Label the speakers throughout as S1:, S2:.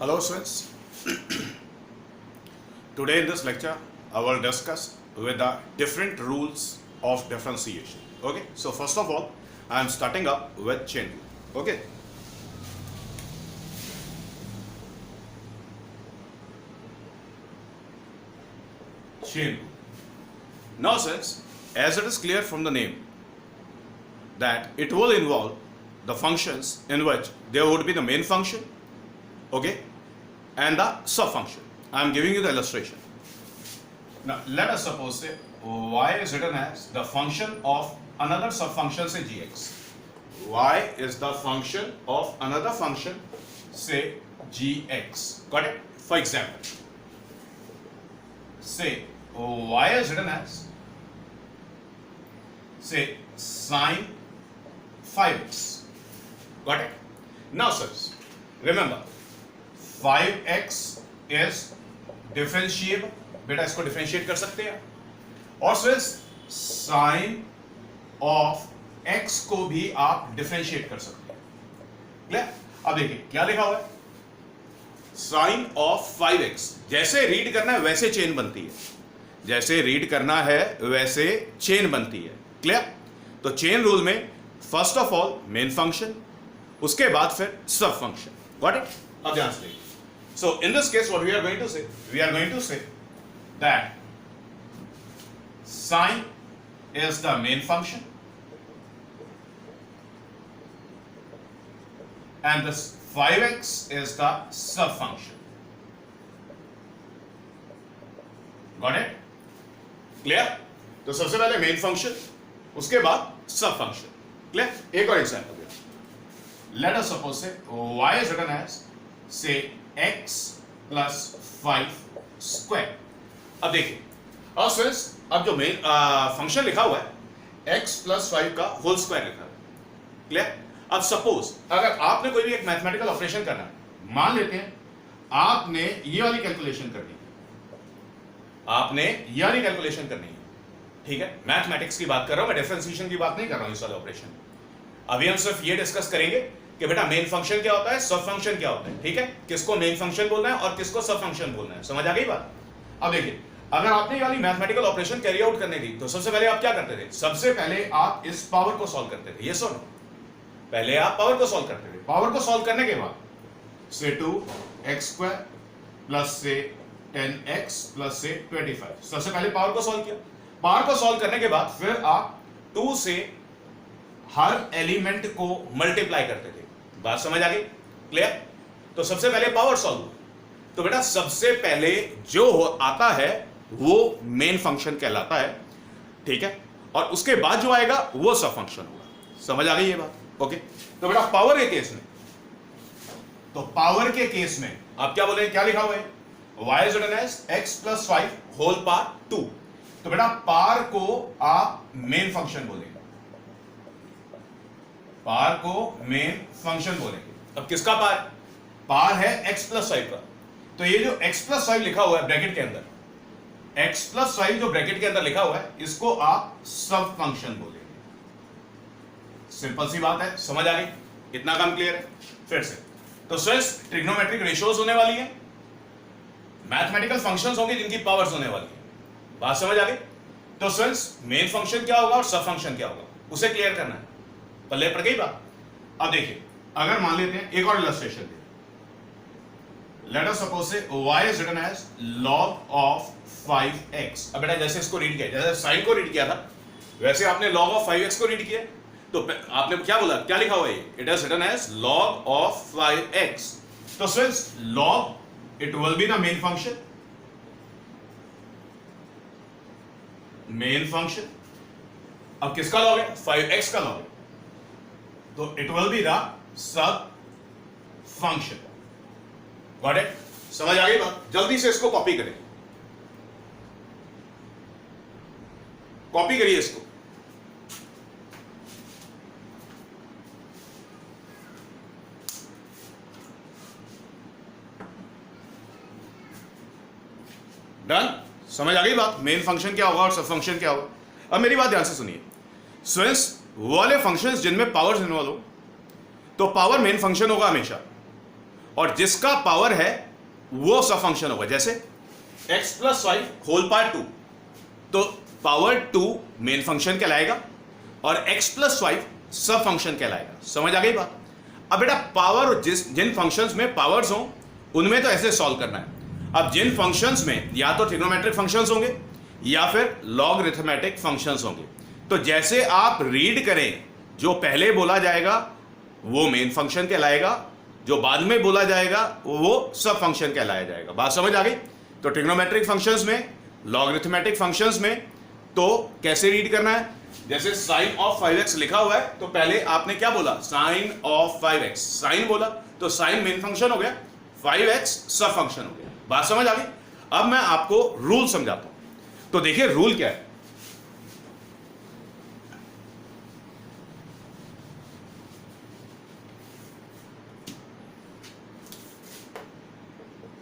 S1: Hello students, today in this lecture I will discuss with the different rules of differentiation. Okay, so first of all I am starting up with chain rule. Okay, chain rule. Now since as it is clear from the name that it will involve the functions in which there would be the main function, okay, and the sub-function. I am giving you the illustration. Now let us suppose say y is written as the function of another sub-function say gx. Y is the function of another function say gx. Got it? For example, say y is written as say sine 5x. Got it? Now sirs, remember 5x is differentiable. बेटा इसको differentiate कर सकते हैं और फिर sign of x को भी आप डिफरेंशिएट कर सकते हैं. क्लियर? अब देखिए क्या लिखा हुआ है, साइन ऑफ 5x. जैसे रीड करना है वैसे चेन बनती है, जैसे रीड करना है वैसे चेन बनती है. क्लियर? तो चेन रूल में first of all main function, उसके बाद फिर सब फंक्शन. Got it? अब ध्यान से देखिए. So in this case what we are going to say, we are going to say that sine is the main function and this 5x is the sub function. Got it? Clear? तो सबसे पहले main function, उसके बाद सब function. Clear? एक और example दें. Let us suppose say y is written as say x plus 5 square. अब देखिए, और स्टूडेंट्स अब जो मेन फंक्शन लिखा हुआ है x plus 5 का होल स्क्वायर लिखा है. क्लियर? अब सपोज अगर आपने कोई भी एक मैथमेटिकल ऑपरेशन करना है, मान लेते हैं आपने ये वाली कैलकुलेशन करनी है, आपने ये वाली कैलकुलेशन करनी है. ठीक है, मैथमेटिक्स की बात कर रहा हूं मैं, डिफरेंशिएशन की बात नहीं कर रहा हूं इस वाले ऑपरेशन. अभी हम सिर्फ ये डिस्कस करेंगे कि बेटा मेन फंक्शन क्या होता है, सब फंक्शन क्या होता है. ठीक है, किसको मेन फंक्शन बोलना है और किसको सब फंक्शन बोलना है. समझ आ गई बात? अब देखिए, अगर आपने ये वाली मैथमेटिकल ऑपरेशन कैरी आउट करने की तो सबसे पहले आप क्या करते थे? सबसे पहले आप इस पावर को सॉल्व करते थे. ये सुनो, पहले आप पावर को सॉल्व करते थे. पावर को सॉल्व करने के बाद से 2x² प्लस से 10x प्लस से 25. सबसे पहले पावर को सॉल्व किया. पावर को सॉल्व करने के बाद फिर आप 2 से हर एलिमेंट को मल्टीप्लाई करते थे. बात समझ आ गई? क्लियर? तो सबसे पहले पावर सॉल्व हुआ. तो बेटा सबसे पहले जो आता है वो मेन फंक्शन कहलाता है. ठीक है, और उसके बाद जो आएगा वो सब फंक्शन होगा. समझ आ गई ये बात? ओके. तो बेटा पावर के केस में, तो पावर के केस में आप क्या बोले, क्या लिखा हुआ है, y is written as x plus 5 whole power 2. तो बेटा पावर को आप मेन फंक्शन बोलेंगे, पार को मेन फंक्शन बोलेंगे. अब किसका पार? पार है x प्लस 5 का. तो ये जो x प्लस 5 लिखा हुआ है ब्रैकेट के अंदर, x प्लस 5 जो ब्रैकेट के अंदर लिखा हुआ है, इसको आप सब फंक्शन बोलेंगे. सिंपल सी बात है. समझ आ गई? इतना काम क्लियर है? फिर से तो स्ट्रेस ट्रिग्नोमेट्रिक रेशियोज होने वाली है, मैथमेटिकल फंक्शंस होंगे जिनकी पावर्स होने वाली है. बात समझ आ गई? तो स्ट्रेस मेन फंक्शन क्या होगा और सब फंक्शन क्या होगा उसे क्लियर करना है. पल्ले पड़ गई बात? अब देखिए, अगर मान लेते हैं एक और इलस्ट्रेशन दे. लेट अस सपोज से y is written as log of 5x. अब बेटा जैसे इसको रीड किया, जैसे साइन को रीड किया था वैसे आपने log of 5x को रीड किया. तो आपने क्या बोला, क्या लिखा हुआ है? It is written as log of 5x. तो since log it will be the main function, main function. अब किसका लॉग है? 5x का लॉग है. तो it will be the sub function. Got it? समझ आ गई बात? जल्दी से इसको कॉपी करें, कॉपी करिए इसको. डन? समझ आ गई बात? मेन फंक्शन क्या होगा और सब फंक्शन क्या होगा. अब मेरी बात ध्यान से सुनिए. स्टूडेंट्स वो वाले फंक्शंस जिनमें पावर्स इन्वॉल्व हो, तो पावर मेन फंक्शन होगा हमेशा, और जिसका पावर है वो सब फंक्शन होगा। जैसे x + 5 होल पावर 2, तो पावर 2 मेन फंक्शन कहलाएगा और x + 5 सब फंक्शन कहलाएगा। समझ आ गई बात? अब बेटा पावर, जिन फंक्शंस में पावर्स हों उनमें तो ऐसे सॉल्व करना है। अब जिन फंक्शंस में या तो ट्रिग्नोमेट्रिक फंक्शंस होंगे या फिर लॉगरिथमेटिक फंक्शंस होंगे, तो जैसे आप रीड करें, जो पहले बोला जाएगा वो मेन फंक्शन कहलाएगा, जो बाद में बोला जाएगा वो सब फंक्शन कहलाया जाएगा। बात समझ आ गई? तो ट्रिग्नोमेट्रिक फंक्शंस में, लॉगरिथमेटिक फंक्शंस में तो कैसे रीड करना है? जैसे sin of 5x लिखा हुआ है तो पहले आपने क्या बोला? sin of 5x, sin बोला तो sin मेन फंक्शन हो गया, 5x सब फंक्शन हो गया। बात समझ आ गई? अब मैं आपको रूल समझाता हूं। तो देखिए रूल क्या है।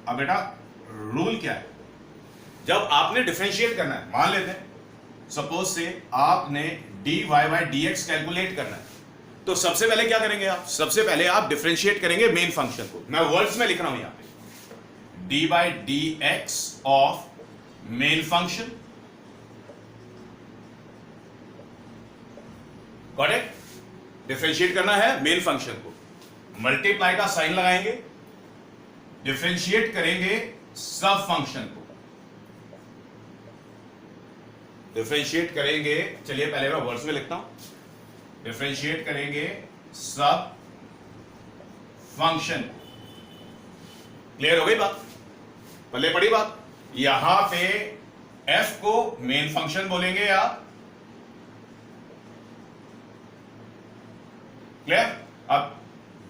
S1: अब बेटा रूल क्या है? जब आपने डिफरेंशिएट करना है, मान लेते हैं सपोज से आपने dy/dx कैलकुलेट करना है, तो सबसे पहले क्या करेंगे आप? सबसे पहले आप डिफरेंशिएट करेंगे मेन फंक्शन को। मैं वर्ड्स में लिख रहा हूं यहां पे, dy/dx of main function, got it? Differentiate करना है मेन फंक्शन को, मल्टीप्लाई का साइन लगाएंगे, डिफरेंशिएट करेंगे सब फंक्शन को, डिफरेंशिएट करेंगे। चलिए पहले मैं वर्ड्स में लिखता हूं, डिफरेंशिएट करेंगे सब फंक्शन। क्लियर हो गई बात? पहले पड़ी बात। यहां पे f को मेन फंक्शन बोलेंगे आप, क्लियर? अब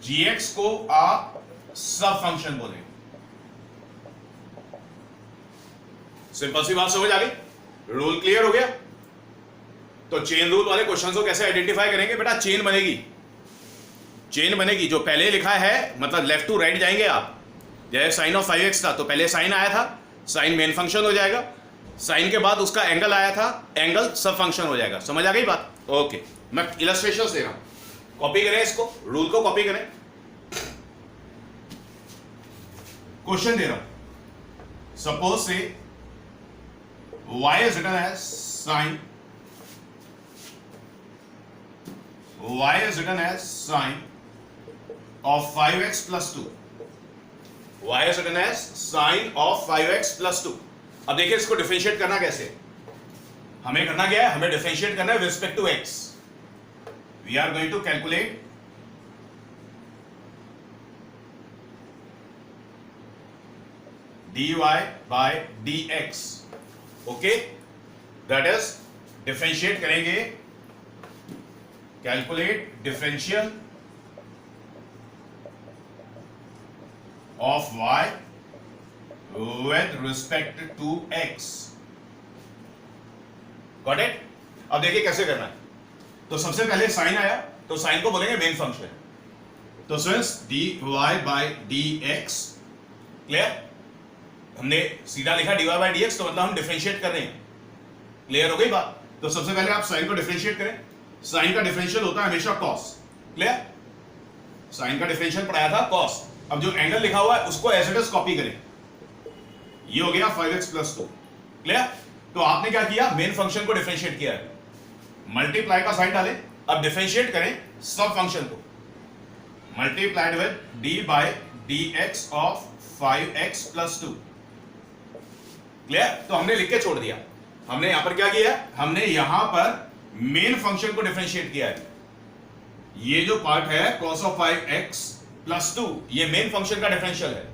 S1: gx को आप सब फंक्शन बोलेंगे। सिंपल सी बात समझ आ गई? रूल क्लियर हो गया? तो चेन रूल वाले क्वेश्चन को कैसे आइडेंटिफाई करेंगे? बेटा चेन बनेगी, चेन बनेगी। जो पहले लिखा है मतलब लेफ्ट टू राइट जाएंगे आप। जैसे sin of 5x था तो पहले साइन आया था, साइन मेन फंक्शन हो जाएगा, साइन के बाद उसका एंगल आया था, एंगल सब फंक्शन हो जाएगा। समझ आ गई बात? ओके, मैं इलस्ट्रेशन दे रहा हूं, कॉपी करें इसको, रूल को कॉपी करें। क्वेश्चन दे रहा हूं, सपोज से y is written as sin, y is written as sin of 5x plus 2, y is written as sin of 5x plus 2। अब देखिए इसको डिफरेंशिएट करना कैसे? हमें करना क्या है? हमें डिफरेंशिएट करना है with respect to x। We are going to calculate dy/dx, okay, that is differentiate करेंगे, calculate differential of y with respect to x, got it? अब देखिए कैसे करना है। तो सबसे पहले साइन आया तो साइन को बोलेंगे मेन फंक्शन, तो सिंस dy/dx, क्लियर? हमने सीधा लिखा dy/dx तो मतलब हम डिफरेंशिएट कर रहे हैं। क्लियर हो गई बात? तो सबसे पहले आप साइन को डिफरेंशिएट करें। साइन का डिफरेंशियल होता है हमेशा cos, क्लियर? साइन का डिफरेंशियल पढ़ाया था cos। अब जो एंगल लिखा हुआ है उसको एज इट इज कॉपी करें। ये हो गया 5x + 2, क्लियर? तो आपने क्या किया? मेन फंक्शन को डिफरेंशिएट किया है, मल्टीप्लाई का साइन डालें। अब डिफरेंशिएट करें सब फंक्शन को, multiplied with dy/dx of 5x + 2, clear? तो हमने लिख के छोड़ दिया। हमने यहां पर क्या किया? हमने यहां पर मेन फंक्शन को डिफरेंशिएट किया है। ये जो पार्ट है cos of 5x + 2, ये मेन फंक्शन का डिफरेंशियल है,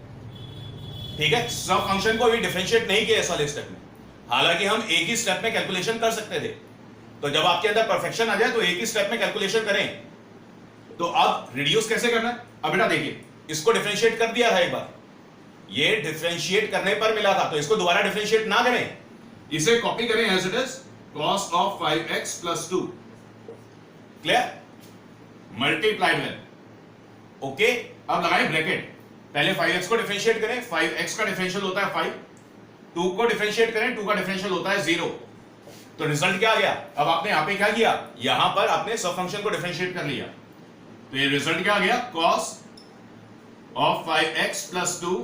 S1: ठीक है? सब फंक्शन को भी डिफरेंशिएट नहीं किया इस वाले स्टेप में, हालांकि हम एक ही स्टेप में कैलकुलेशन कर सकते थे। तो जब आपके अंदर परफेक्शन आ जाए तो एक ही स्टेप में कैलकुलेशन करें। तो अब रिड्यूस कैसे करना है? अब बेटा देखिए, इसको डिफरेंशिएट कर दिया था एक बार, ये डिफरेंशिएट करने पर मिला था, तो इसको दोबारा डिफरेंशिएट ना करें, इसे कॉपी करें as it is cos of 5x + 2, clear? Multiplied with, okay. अब लगाएं ब्रैकेट, पहले 5x को डिफरेंशिएट करें, 5x का डिफरेंशियल होता है 5, 2 को डिफरेंशिएट करें, 2 का डिफरेंशियल होता है 0। तो रिजल्ट क्या आ गया? अब आपने यहां पे क्या किया? यहां पर आपने सब फंक्शन को डिफरेंशिएट कर लिया, तो ये रिजल्ट क्या आ गया? cos of 5x plus 2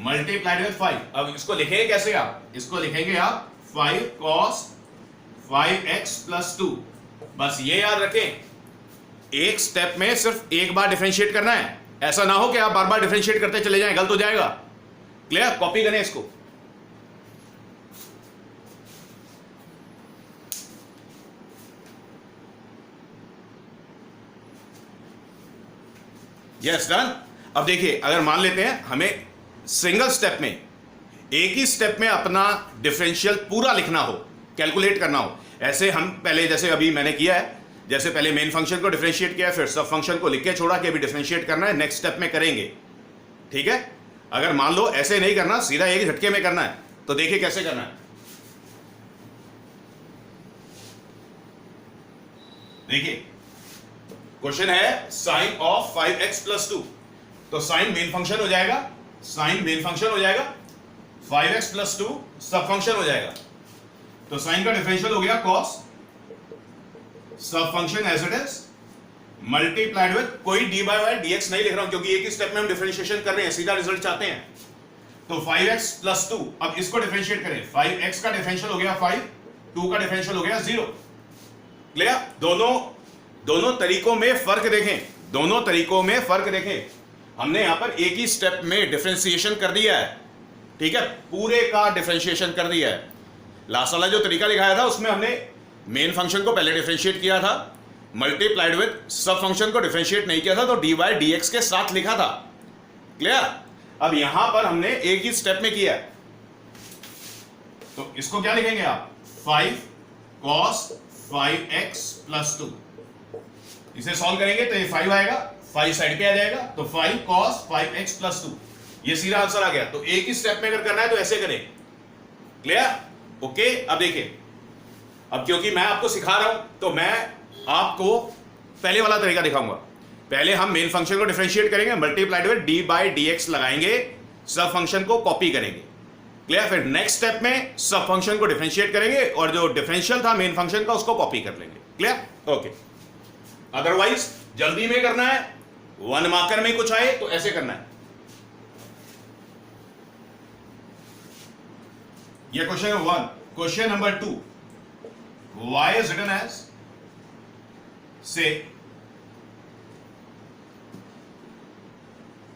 S1: multiplied with 5। अब इसको लिखेंगे कैसे आप? इसको लिखेंगे आप 5 cos 5x प्लस 2। बस ये याद रखें, एक स्टेप में सिर्फ एक बार डिफरेंशिएट करना है, ऐसा ना हो कि आप बार बार डिफरेंशिएट करते चले जाएं, गलत हो जाएगा। क्लियर? कॉपी करें इसको। Yes done. अब देखिए, अगर मान लेते हैं हमें सिंगल स्टेप में, एक ही स्टेप में अपना डिफरेंशियल पूरा लिखना हो, कैलकुलेट करना हो, ऐसे हम पहले जैसे अभी मैंने किया है, जैसे पहले मेन फंक्शन को डिफरेंशिएट किया, फिर सब फंक्शन को लिख के छोड़ा कि अभी डिफरेंशिएट करना है, नेक्स्ट स्टेप में करेंगे। ठीक है? अगर मान लो ऐसे नहीं करना, सीधा एक ही झटके में करना है, तो देखिए कैसे करना है। देखिए, क्वेश्चन है साइन ऑफ 5x प्लस 2, तो साइन मेन फंक्शन हो जाएगा, साइन मेन फंक्शन हो जाएगा, 5x प्लस 2 सब फंक्शन हो जाएगा। तो साइन का डिफरेंशियल हो गया cos sub function as it is multiplied with, कोई dy बाय dx नहीं लिख रहा हूं क्योंकि एक ही स्टेप में हम डिफरेंशिएशन कर रहे हैं, सीधा रिजल्ट चाहते हैं। तो 5x प्लस 2, अब इसको डिफरेंशिएट करें, 5x का डिफरेंशियल हो गया 5, 2 का डिफरेंशियल हो गया 0। क्लियर? दोनों तरीकों में फर्क देखें, दोनों तरीकों में फर्क देखें। हमने यहां पर एक ही स्टेप में डिफरेंशिएशन कर दिया है, ठीक है, पूरे का डिफरेंशिएशन कर दिया है। लास्ट वाला जो तरीका दिखाया था उसमें हमने मेन फंक्शन को पहले डिफरेंशिएट किया था, मल्टीप्लाइड विद सब फंक्शन को डिफरेंशिएट नहीं किया था, तो dy dx के साथ लिखा था। क्लियर? अब यहां पर हमने एक ही स्टेप में किया है, तो इसको क्या लिखेंगे आप? 5 cos 5x प्लस 2। इसे सॉल्व करेंगे तो ये 5 आएगा, 5 साइड पे आ जाएगा, तो 5 cos 5x प्लस 2, ये सीधा आंसर आ गया। तो एक ही स्टेप में अगर करना है तो ऐसे करें। क्लियर? ओके। अब देखिए, अब क्योंकि मैं आपको सिखा रहा हूं तो मैं आपको पहले वाला तरीका दिखाऊंगा। पहले हम मेन फंक्शन को डिफरेंशिएट करेंगे, multiplied with d by d x लगाएंगे, सब फंक्शन को कॉपी करेंगे। क्लियर? फिर नेक्स्ट स्टेप में सब फंक्शन को डिफरेंशिएट करेंगे और जो डिफरेंशियल था मेन फंक्शन का उसको कॉपी कर लेंगे। क्लियर? ओके। अदरवाइज जल्दी में करना है, 1 मार्कर में कुछ आए तो ऐसे करना है। ये question number 1। Question number 2, y is written as, say,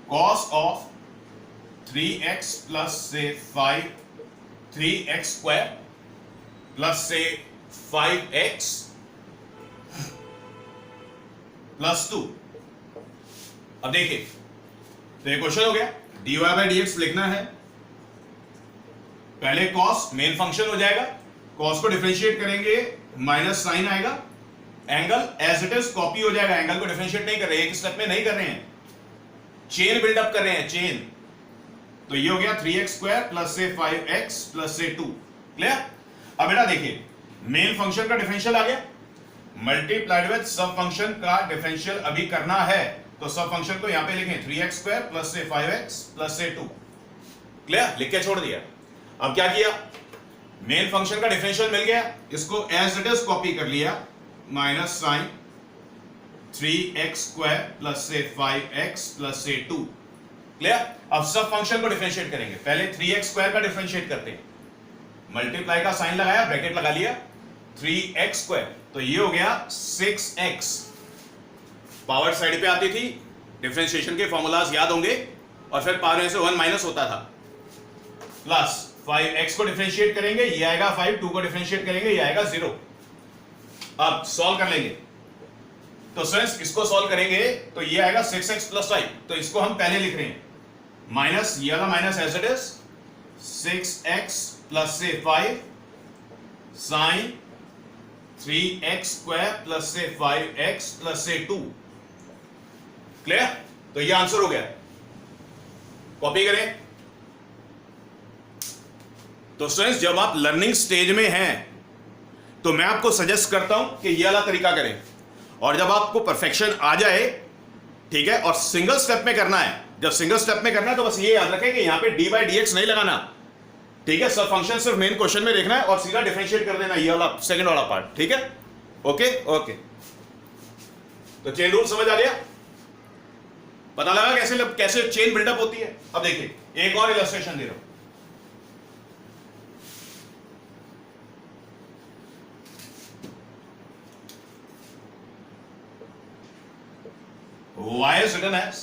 S1: cos of 3x plus say 3x square plus say 5x plus 2। अब देखिए, तो ये क्वेश्चन हो गया, dy बाई dx लिखना है। पहले cos मेन फंक्शन हो जाएगा, cos को डिफरेंशिएट करेंगे, माइनस साइन आएगा, angle as it is copy हो जाएगा, एंगल को डिफरेंशिएट नहीं कर रहे, एक स्टेप में नहीं कर रहे हैं, चेन बिल्डअप कर रहे हैं, चेन। तो ये हो गया 3x स्क्वायर प्लस से 5x प्लस से 2। क्लियर? अब बेटा देखिए, मेन फंक्शन का डिफरेंशियल आ गया, मल्टीप्लाइड विद सब फंक्शन का डिफरेंशियल अभी करना है, तो सब फंक्शन को यहां पे लिखें 3x स्क्वायर प्लस से 5x प्लस से 2। क्लियर? लिख के छोड़ दिया। अब क्या किया, मेन फंक्शन का डिफरेंशियल मिल गया, इसको एज इट इज कॉपी कर लिया, minus sign 3x square plus से 5x प्लस से 2। क्लियर? अब सब फंक्शन को डिफरेंशिएट करेंगे, पहले 3x स्क्वायर का डिफरेंशिएट करते हैं, मल्टीप्लाई का साइन लगाया, ब्रैकेट लगा लिया, 3x स्क्वायर, तो ये हो गया 6x। पावर साइड पे आती थी, डिफरेंशिएशन के फॉर्मूलाज याद होंगे, और फिर पावर में से 1 माइनस होता था, प्लस 5x को डिफरेंशिएट करेंगे, ये आएगा 5, 2 को डिफरेंशिएट करेंगे, ये आएगा 0। अब सॉल्व कर लेंगे, तो फ्रेंड्स इसको सॉल्व करेंगे तो ये आएगा 6x प्लस 5, तो इसको हम पहले लिख रहे हैं, माइनस ये वाला minus as it is 6x plus से 5 साइन 3x स्क्वायर प्लस से 5x प्लस से 2। क्लियर? तो ये आंसर हो गया। कॉपी करें। तो स्टूडेंट्स, जब आप लर्निंग स्टेज में हैं तो मैं आपको सजेस्ट करता हूं कि ये वाला तरीका करें, और जब आपको परफेक्शन आ जाए, ठीक है, और सिंगल स्टेप में करना है, जब सिंगल स्टेप में करना है तो बस ये याद रखें कि यहां पे डी बाई डी एक्स नहीं लगाना, ठीक है, सब फंक्शन सिर्फ मेन क्वेश्चन में देखना है और सीधा डिफरेंशिएट कर देना, ये वाला सेकंड वाला पार्ट। ठीक है? Okay okay. तो चेन रूल समझ आ गया? पता लगा कैसे कैसे चेन बिल्डअप होती है? अब देखिए एक और इलस्ट्रेशन दे रहा हूं। y is written as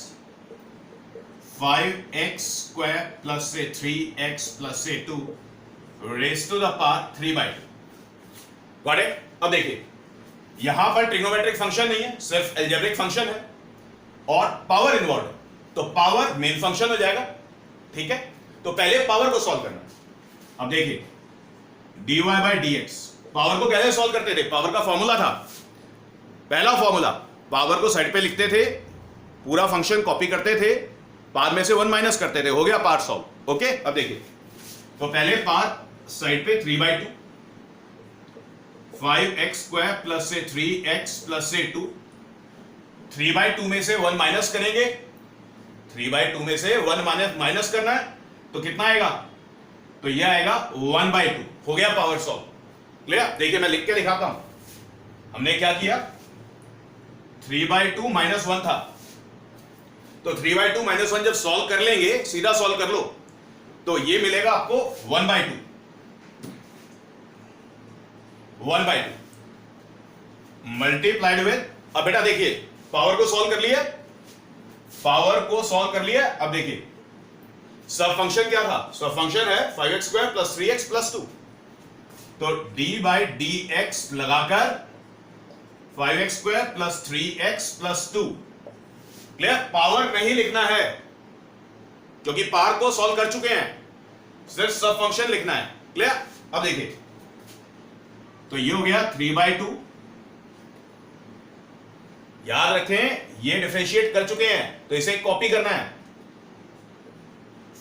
S1: 5x square plus say 3x plus say 2 raised to the power 3/2। Got it? अब देखिए यहां पर ट्रिग्नोमेट्रिक फंक्शन नहीं है, सिर्फ एल्जेब्रिक फंक्शन है और पावर इन्वॉल्व है, तो पावर मेन फंक्शन हो जाएगा। ठीक है, तो पहले पावर को सॉल्व करना है। अब देखिए dy by dx, पावर को कैसे सॉल्व करते थे? पावर का फॉर्मूला था, पहला फॉर्मूला, पावर को साइड पे लिखते थे, पूरा फंक्शन कॉपी करते थे, पावर में से 1 माइनस करते थे, हो गया पावर सॉल्व। ओके, अब देखिए तो पहले पावर साइड पे 3/2, 5x स्क्वायर प्लस से 3x प्लस से 2, 3/2 में से 1 माइनस करेंगे, 3/2 में से 1 माइनस करना है तो कितना आएगा? तो यह आएगा 1/2, हो गया पावर सॉल्व। क्लियर? देखिए मैं लिख के दिखाता हूं। हमने क्या किया, 3/2 माइनस 1 था, तो 3/2 माइनस 1 जब सॉल्व कर लेंगे, सीधा सॉल्व कर लो, तो ये मिलेगा आपको 1/2, 1/2 मल्टीप्लाइड विद, अब बेटा देखिए पावर को सॉल्व कर लिया, पावर को सॉल्व कर लिया। अब देखिए सब फंक्शन क्या था? सब फंक्शन है 5x स्क्वायर प्लस 3x प्लस 2, तो d बाई डी एक्स लगाकर 5x स्क्वायर प्लस 3x प्लस 2। क्लियर? पावर नहीं लिखना है क्योंकि पावर को सॉल्व कर चुके हैं, सिर्फ सब फंक्शन लिखना है। क्लियर? अब देखिए तो ये हो गया 3/2, याद रखें ये डिफरेंशिएट कर चुके हैं तो इसे कॉपी करना है,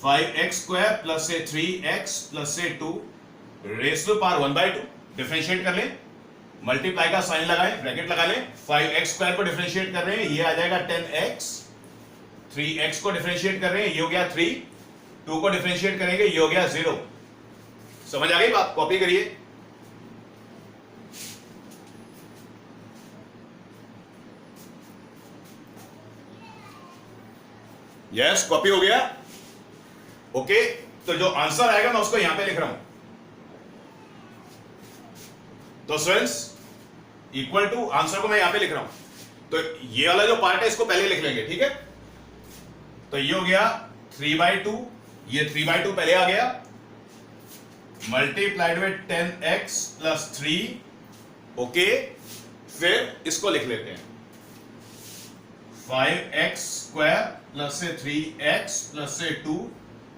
S1: 5x स्क्वायर प्लस से 3x प्लस से 2 रेज़ टू पावर 1/2, डिफरेंशिएट कर लें, मल्टीप्लाई का साइन लगाएं, ब्रैकेट लगा लें, 5x स्क्वायर को डिफरेंशिएट कर रहे हैं, ये आ जाएगा 10x, 3x को डिफरेंशिएट कर रहे हैं, ये हो गया 3, 2 को डिफरेंशिएट करेंगे, ये हो गया 0। समझ आ गई बात? कॉपी करिए। यस, कॉपी हो गया। ओके, तो जो आंसर आएगा मैं उसको यहां पे लिख रहा हूं, तो स्टूडेंट्स इक्वल टू आंसर को मैं यहां पे लिख रहा हूं, तो ये वाला जो पार्ट है इसको पहले लिख लेंगे। ठीक है, तो ये हो गया 3/2, ये 3/2 पहले आ गया, multiplied with 10x plus 3। Okay, फिर इसको लिख लेते हैं 5x स्क्वायर प्लस से 3x प्लस से 2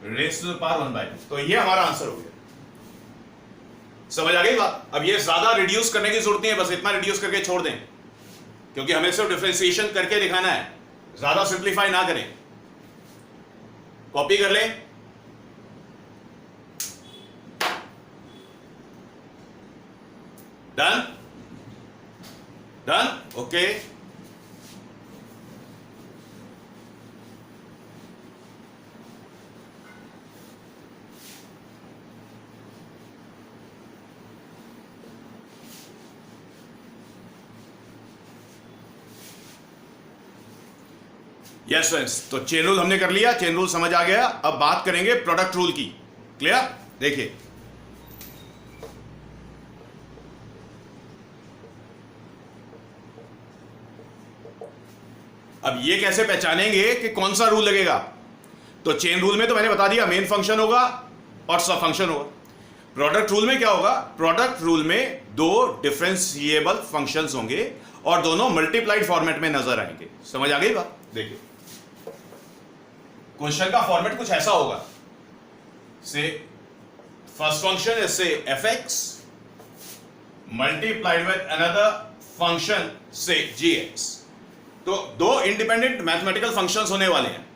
S1: रेज़ टू द पावर 1/2, तो ये हमारा आंसर हो गया। समझ आ गई बात? अब ये ज्यादा रिड्यूस करने की जरूरत नहीं है, बस इतना रिड्यूस करके छोड़ दें क्योंकि हमें सिर्फ डिफरेंशिएशन करके दिखाना है, ज्यादा सिंप्लीफाई ना करें। कॉपी कर लें, done done. Okay, yes friends, तो चेन रूल हमने कर लिया, चेन रूल समझ आ गया। अब बात करेंगे प्रोडक्ट रूल की। क्लियर? देखिए अब ये कैसे पहचानेंगे कि कौन सा रूल लगेगा? तो चेन रूल में तो मैंने बता दिया मेन फंक्शन होगा और सब फंक्शन होगा। प्रोडक्ट रूल में क्या होगा? प्रोडक्ट रूल में दो डिफरेंशिएबल फंक्शंस होंगे और दोनों मल्टीप्लाइड फॉर्मेट में नजर आएंगे। समझ आ गई बात? देखिए क्वेश्चन का फॉर्मेट कुछ ऐसा होगा, से फर्स्ट फंक्शन इज से fx multiplied with another function से gx, तो दो इंडिपेंडेंट मैथमेटिकल फंक्शंस होने वाले हैं।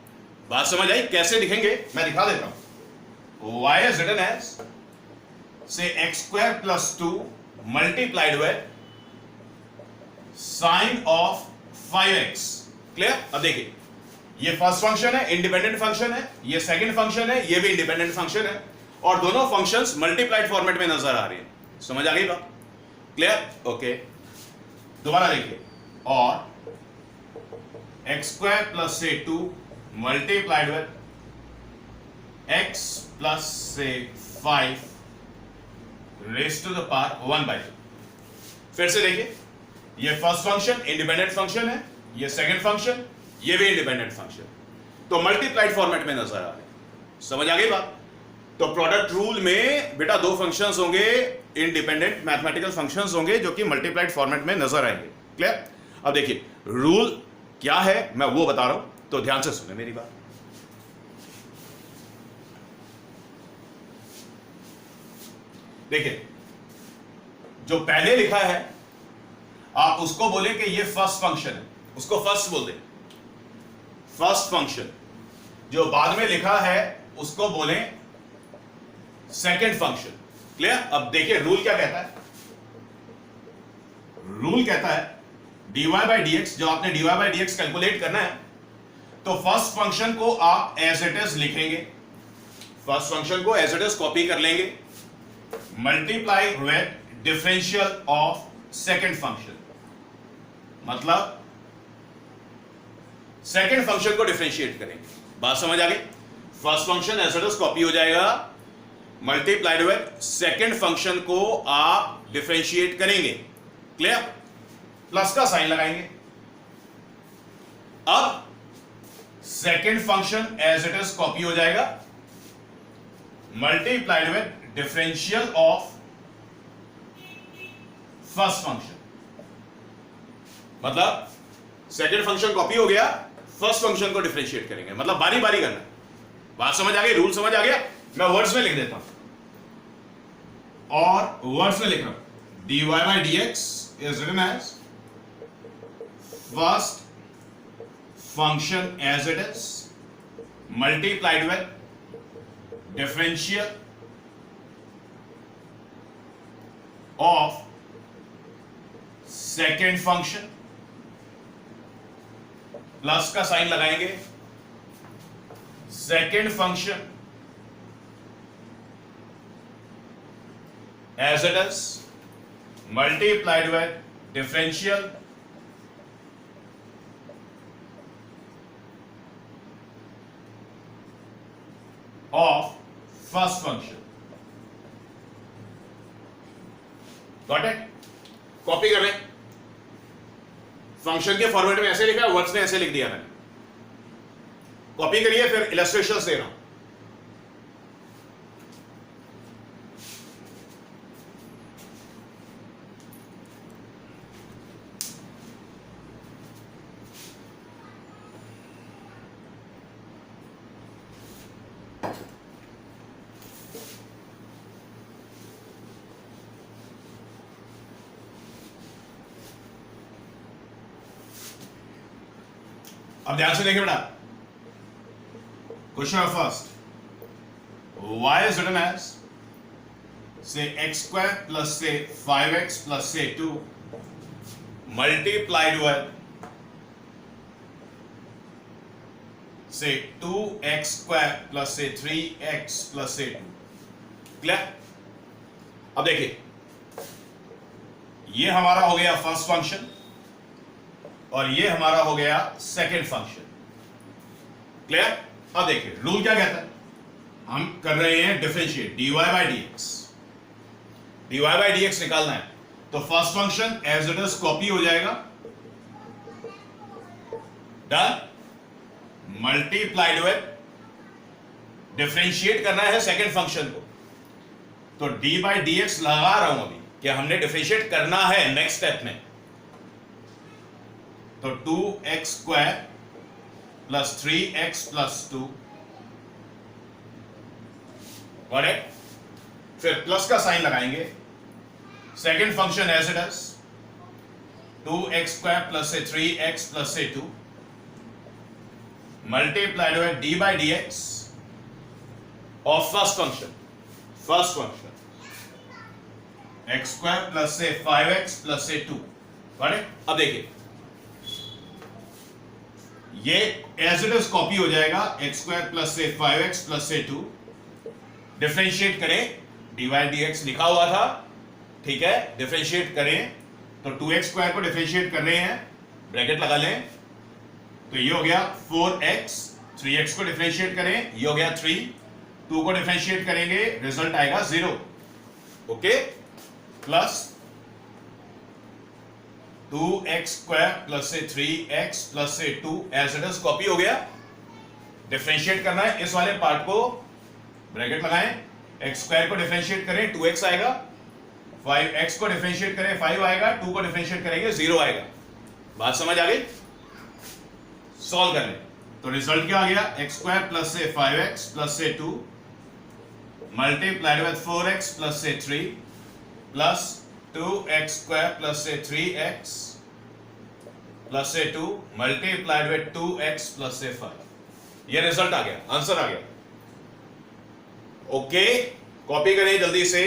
S1: बात समझ आई? कैसे दिखेंगे मैं दिखा देता हूं। y is written as say x square plus 2 multiplied with sin of 5x। Clear? अब देखिए ये फर्स्ट फंक्शन है, इंडिपेंडेंट फंक्शन है, ये सेकंड फंक्शन है, ये भी इंडिपेंडेंट फंक्शन है और दोनों फंक्शंस मल्टीप्लाइड फॉर्मेट में नजर आ रहे हैं। समझ आ गई बात? क्लियर? ओके, दोबारा देखिए। और एक्स स्क्वायर प्लस से 2 मल्टीप्लाइड विद एक्स प्लस से 5 रेज टू द पावर 1/2। फिर से देखिए, ये फर्स्ट फंक्शन इंडिपेंडेंट फंक्शन है, ये सेकंड फंक्शन, ये भी इंडिपेंडेंट फंक्शन, तो मल्टीप्लाइड फॉर्मेट में नजर आ रहे हैं। समझ आ गई बात? तो प्रोडक्ट रूल में बेटा दो फंक्शंस होंगे, इंडिपेंडेंट मैथमेटिकल फंक्शंस होंगे जो कि मल्टीप्लाइड फॉर्मेट में नजर आएंगे। क्लियर? अब देखिए रूल क्या है मैं वो बता रहा हूं, तो ध्यान से सुने मेरी बात। देखिए, जो पहले लिखा है आप उसको बोले कि ये फर्स्ट फंक्शन है, उसको फर्स्ट बोल दे, फर्स्ट फंक्शन। जो बाद में लिखा है उसको बोले सेकंड फंक्शन। क्लियर? अब देखिए रूल क्या कहता है। रूल कहता है dy बाई डी एक्स, जो आपने dy by d x calculate करना है तो फर्स्ट फंक्शन को आप एज इट इज लिखेंगे, फर्स्ट फंक्शन को एज इट इज कॉपी कर लेंगे, multiply with differential of second function. मतलब सेकंड फंक्शन को डिफरेंशिएट करेंगे। बात समझ आ गई? First function as it is copy हो जाएगा, मल्टीप्लाइड विद सेकंड फंक्शन को आप डिफरेंशिएट करेंगे। क्लियर? प्लस का साइन लगाएंगे। अब second function as it is copy हो जाएगा, multiplied with differential of first function. मतलब सेकंड फंक्शन कॉपी हो गया, फर्स्ट फंक्शन को डिफरेंशिएट करेंगे, मतलब बारी बारी करना। बात समझ आ गई? रूल समझ आ गया? मैं वर्ड्स में लिख देता हूं और वर्ड्स में लिख रहा हूं। dy by dx is written as first function as it is multiplied with differential of second function, plus का साइन लगाएंगे, second function as it is multiplied with differential of first function. Got it? Copy कर रहे हैं, function के format में ऐसे लिखा है, वर्ड्स में ऐसे लिख दिया मैंने। कॉपी करिए, फिर इलस्ट्रेशंस दे रहा हूं। अब ध्यान से देखिए बेटा, question number first, y is written as say x square plus say 5x plus say 2 multiplied with say 2x square plus say 3x plus say 2। Clear? अब देखिए, ये हमारा हो गया फर्स्ट फंक्शन और ये हमारा हो गया सेकंड फंक्शन। क्लियर? अब देखिए रूल क्या कहता है, हम कर रहे हैं differentiate dy by d x, dy by d x निकालना है, तो first function as it is copy हो जाएगा, डन, मल्टीप्लाइड विद डिफरेंशिएट करना है सेकंड फंक्शन को, तो डी बाई डी एक्स लगा रहा हूं अभी कि हमने डिफरेंशिएट करना है नेक्स्ट स्टेप में, तो 2x स्क्वायर प्लस 3x प्लस 2, गॉट इट? फिर प्लस का साइन लगाएंगे, second function as it is 2x square plus से 3x प्लस से 2 multiplied with d by d x of first function, first function x square plus से 5x plus से 2, got it? अब देखिए ये एज इट इज कॉपी हो जाएगा, x square plus से 5x प्लस से 2, डिफरेंशिएट करें, डी बाई डी एक्स लिखा हुआ था, ठीक है, डिफरेंशिएट करें तो 2x स्क्वायर को डिफरेंशिएट कर रहे हैं, ब्रैकेट लगा लें, तो ये हो गया 4x, 3x को डिफरेंशिएट करें, ये हो गया 3, 2 को डिफरेंशिएट करेंगे, रिजल्ट आएगा 0। Okay, plus 2x square plus से 3x प्लस से 2 एज इट इज कॉपी हो गया। डिफरेंशिएट करना है इस वाले पार्ट को, ब्रैकेट लगाएं, x स्क्वायर को डिफरेंशिएट करें 2x आएगा, 5x को डिफरेंशिएट करें 5 आएगा, 2 को डिफरेंशिएट करेंगे 0 आएगा। बात समझ आ गई? सॉल्व कर लें तो रिजल्ट क्या आ गया, x स्क्वायर प्लस से 5x प्लस से 2 मल्टीप्लाइड विद 4x प्लस से 3 प्लस 2x स्क्वायर प्लस से 3x प्लस से 2 मल्टीप्लाइड विद 2x प्लस से 5। ये रिजल्ट आ गया, आंसर आ गया। ओके, कॉपी करें जल्दी से।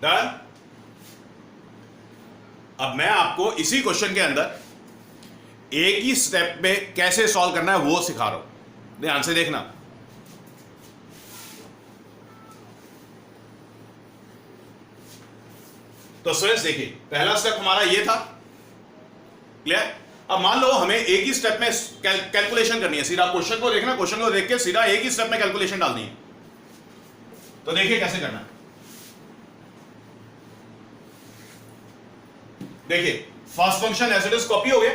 S1: डन। अब मैं आपको इसी क्वेश्चन के अंदर एक ही स्टेप में कैसे सॉल्व करना है वो सिखा रहा हूं, ध्यान से देखना। तो स्टूडेंट्स देखिए, पहला स्टेप हमारा ये था, क्लियर। अब मान लो हमें एक ही स्टेप में कैलकुलेशन करनी है, सीधा क्वेश्चन को देखना, क्वेश्चन को देख के सीधा एक ही स्टेप में कैलकुलेशन डालनी है। तो देखिए कैसे करना है। देखिए, first function as it is copy हो गया,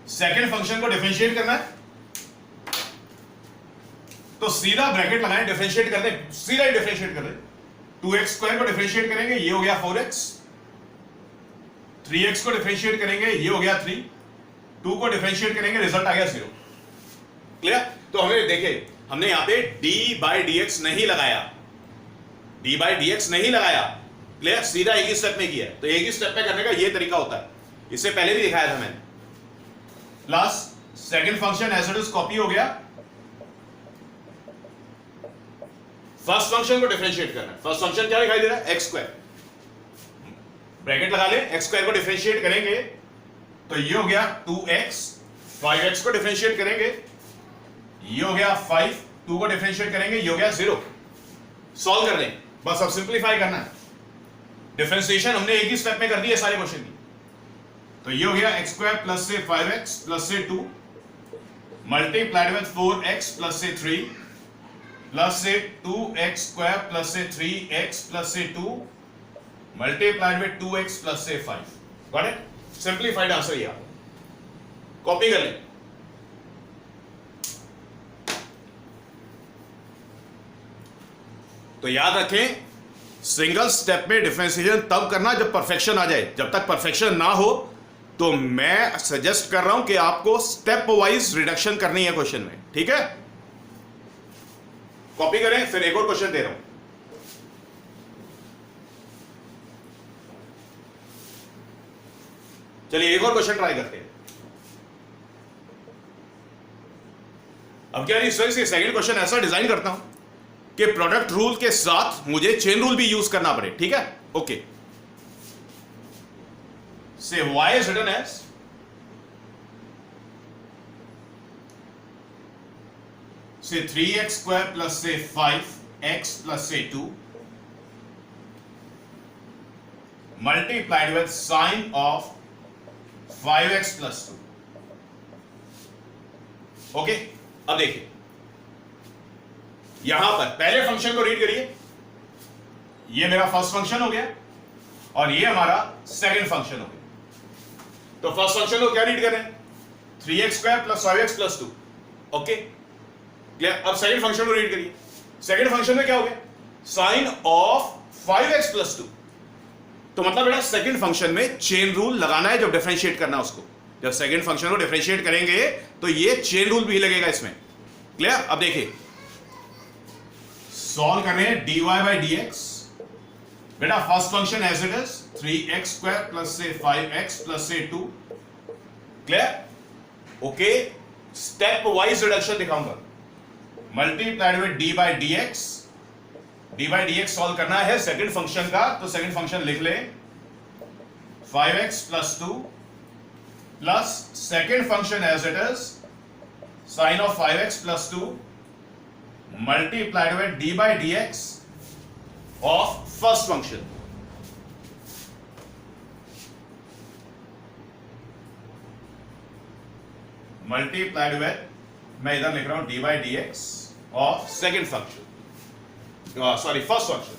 S1: सेकंड फंक्शन को डिफरेंशिएट करना है, तो सीधा ब्रैकेट लगाएं, डिफरेंशिएट कर दें, सीधा ही डिफरेंशिएट कर दें। 2x स्क्वायर को डिफरेंशिएट करेंगे, ये हो गया 4x, 3x को डिफरेंशिएट करेंगे, ये हो गया 3, 2 को डिफरेंशिएट करेंगे, रिजल्ट आ गया 0। क्लियर? तो हमें देखिए, हमने यहां पे d/dx नहीं लगाया, d/dx नहीं लगाया, क्लियर, सीधा एक ही स्टेप में किया है। तो एक ही स्टेप में करने का ये तरीका होता है, इससे पहले भी दिखाया था मैंने। Plus second function as it is copy हो गया, फर्स्ट फंक्शन को डिफरेंशिएट करना है। फर्स्ट फंक्शन क्या दिखाई दे रहा है, x स्क्वायर, ब्रैकेट लगा ले, x स्क्वायर को डिफरेंशिएट करेंगे तो ये हो गया 2x, 5x को डिफरेंशिएट करेंगे, ये हो गया 5, 2 को डिफरेंशिएट करेंगे, ये हो गया 0। सॉल्व कर लें, बस अब सिंप्लीफाई करना है। डिफरेंशिएशन हमने एक ही स्टेप में कर दी है सारे क्वेश्चन की। तो ये हो गया x स्क्वायर प्लस से 5x प्लस से 2 मल्टीप्लाइड विद 4x प्लस से 3 प्लस से 2x स्क्वायर प्लस से 3x प्लस से 2 मल्टीप्लाइड विद 2x प्लस से 5। Got it? सिंप्लीफाइड आंसर ये। कॉपी कर लें। तो याद रखें, सिंगल स्टेप में डिफरेंशिएशन तब करना जब परफेक्शन आ जाए। जब तक परफेक्शन ना हो तो मैं सजेस्ट कर रहा हूं कि आपको स्टेप वाइज रिडक्शन करनी है क्वेश्चन में, ठीक है? कॉपी करें, फिर एक और क्वेश्चन दे रहा हूं। चलिए एक और क्वेश्चन ट्राई करते हैं। अब क्या इस वजह से सेकंड क्वेश्चन ऐसा डिजाइन करता हूं कि प्रोडक्ट रूल के साथ मुझे चेन रूल भी यूज करना पड़े, ठीक है? ओके, से y is written as say 3x square plus say 5x plus say 2 multiplied with sine of 5x plus 2। Okay, अब देखिए यहां पर पहले फंक्शन को रीड करिए। ये मेरा फर्स्ट फंक्शन हो गया और ये हमारा सेकंड फंक्शन हो गया। तो फर्स्ट फंक्शन को क्या रीड करें, 3x square plus 5x plus 2। Okay, clear? अब सेकंड फंक्शन को रीड करिए। सेकंड फंक्शन में क्या हो गया, साइन ऑफ 5x प्लस 2। तो मतलब बेटा सेकंड फंक्शन में चेन रूल लगाना है जब डिफरेंशिएट करना है उसको। जब सेकंड फंक्शन को डिफरेंशिएट करेंगे तो ये चेन रूल भी लगेगा इसमें। क्लियर? अब देखिए सॉल्व करने हैं dy बाई dx। बेटा first function as it is 3x square plus से 5x प्लस से 2। Clear? Okay, step wise reduction दिखाऊंगा। Multiplied with d by dx। d by dx solve करना है सेकंड फंक्शन का, तो सेकंड फंक्शन लिख ले 5x plus 2 plus second function as it is sine of 5x plus 2 multiplied by d by d x of first function, multiplied by, मैं इधर लिख रहा हूं d by d x of second function, sorry first function,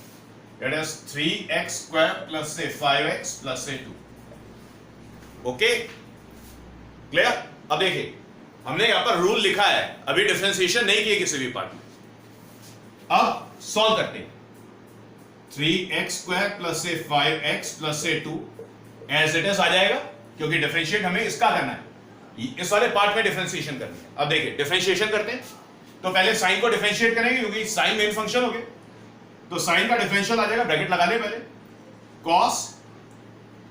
S1: it is 3x square plus से 5x plus से 2। Okay clear? अब देखिए हमने यहां पर रूल लिखा है, अभी डिफरेंशिएशन नहीं किए किसी भी पार्ट में। अब सॉल्व करते हैं। 3x स्क्वायर प्लस से 5x प्लस से 2 एज इट इज आ जाएगा, क्योंकि डिफरेंशिएट हमें इसका करना है, इस वाले पार्ट में डिफरेंशिएशन करनी है। अब देखिए डिफरेंशिएशन करते हैं, तो पहले साइन को डिफरेंशिएट करेंगे क्योंकि साइन मेन फंक्शन हो गया, तो साइन का डिफरेंशियल आ जाएगा, ब्रैकेट लगा ले पहले, cos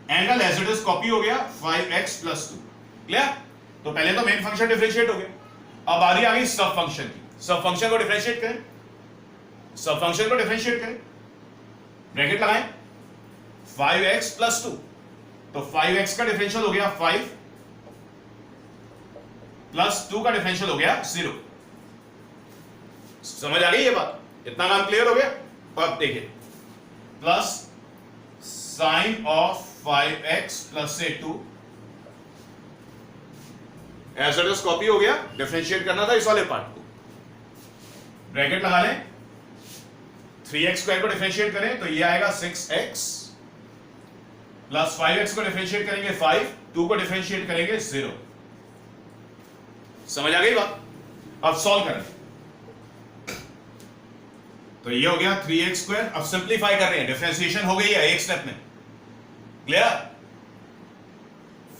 S1: angle as it is copy हो गया 5x प्लस 2। क्लियर? तो पहले तो मेन फंक्शन डिफरेंशिएट हो गया, अब बारी आ गई सब फंक्शन की। सब फंक्शन को डिफरेंशिएट करें, सब फंक्शन को डिफरेंशिएट करें, ब्रैकेट लगाएं 5x प्लस 2, तो 5x का डिफरेंशियल हो गया 5 प्लस 2 का डिफरेंशियल हो गया 0। समझ आ गई ये बात? इतना काम क्लियर हो गया? अब देखिए plus sign of 5x plus से 2 एज इट इज कॉपी हो गया, डिफरेंशिएट करना था इस वाले पार्ट को, ब्रैकेट लगा लें, 3x स्क्वायर को डिफरेंशिएट करें तो ये आएगा 6x प्लस 5x को डिफरेंशिएट करेंगे 5, 2 को डिफरेंशिएट करेंगे 0। समझ आ गई बात? अब सॉल्व करें, तो ये हो गया 3x स्क्वायर। अब सिंप्लीफाई कर रहे हैं, डिफरेंशिएशन हो गई है एक स्टेप में। क्लियर?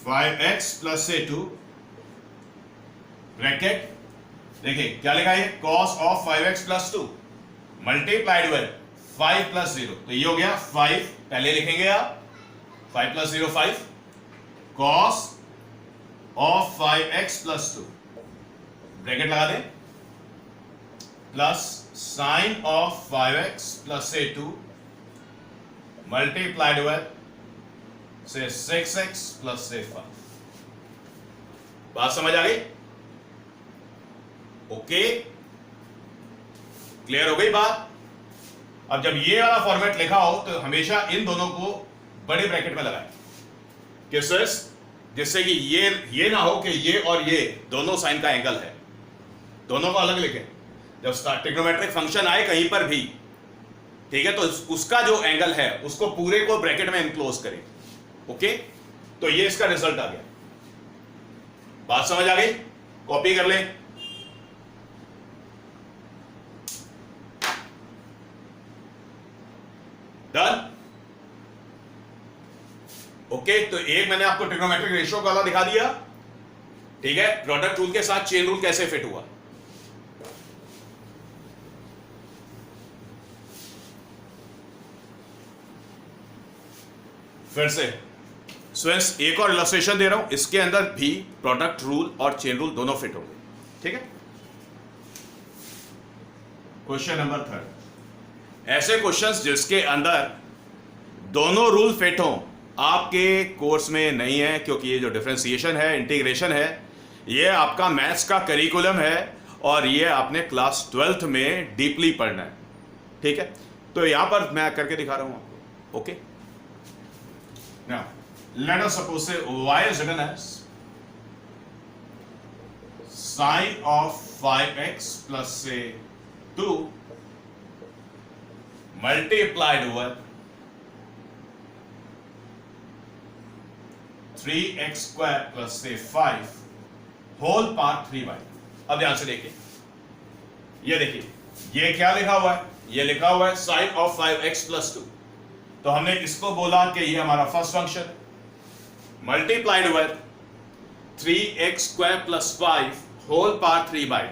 S1: 5x प्लस से 2 ब्रैकेट, देखिए क्या लिखा है, cos of 5x plus 2 multiplied bye 5 plus 0, तो ये हो गया 5, पहले लिखेंगे आप 5 plus 0 5, cos of 5x plus 2 bracket लगा दें, plus sign of 5x plus से 2 मल्टीप्लाइड बाय से 6x प्लस से 5। बात समझ आ गई? ओके क्लियर हो गई बात? अब जब ये वाला फॉर्मेट लिखा हो तो हमेशा इन दोनों को बड़े ब्रैकेट में लगाएं, जिससे कि ये ना हो कि ये और ये दोनों साइन का एंगल है, दोनों को अलग लिखें। जब ट्रिग्नोमेट्रिक फंक्शन आए कहीं पर भी, ठीक है, तो उसका जो एंगल है उसको पूरे को ब्रैकेट में एनक्लोज करें। ओके, तो ये इसका रिजल्ट आ गया। बात समझ आ गई? कॉपी कर लें, डन। ओके, तो एक मैंने आपको ट्रिग्नोमेट्रिक रेशियो वाला दिखा दिया, ठीक है, प्रोडक्ट रूल के साथ चेन रूल कैसे फिट हुआ। फिर से स्टूडेंट्स एक और इलस्ट्रेशन दे रहा हूं, इसके अंदर भी प्रोडक्ट रूल और चेन रूल दोनों फिट होंगे। ठीक है, क्वेश्चन नंबर 3, ऐसे क्वेश्चंस जिसके अंदर दोनों रूल फिट हों आपके कोर्स में नहीं है, क्योंकि ये जो डिफरेंशिएशन है, इंटीग्रेशन है, ये आपका मैथ्स का करिकुलम है और ये आपने क्लास 12th में डीपली पढ़ना है। ठीक है, तो यहां पर मैं करके दिखा रहा हूं आपको। Okay, now let us suppose say y is written as sine of 5x plus say 2 multiplied over 3x square plus say 5 whole part 3y। अब ध्यान से देखिए, ये देखिए ये क्या लिखा हुआ है, ये लिखा हुआ है sin of 5x plus 2, तो हमने इसको बोला कि ये हमारा first function multiplied by 3x square plus 5 whole power 3/2,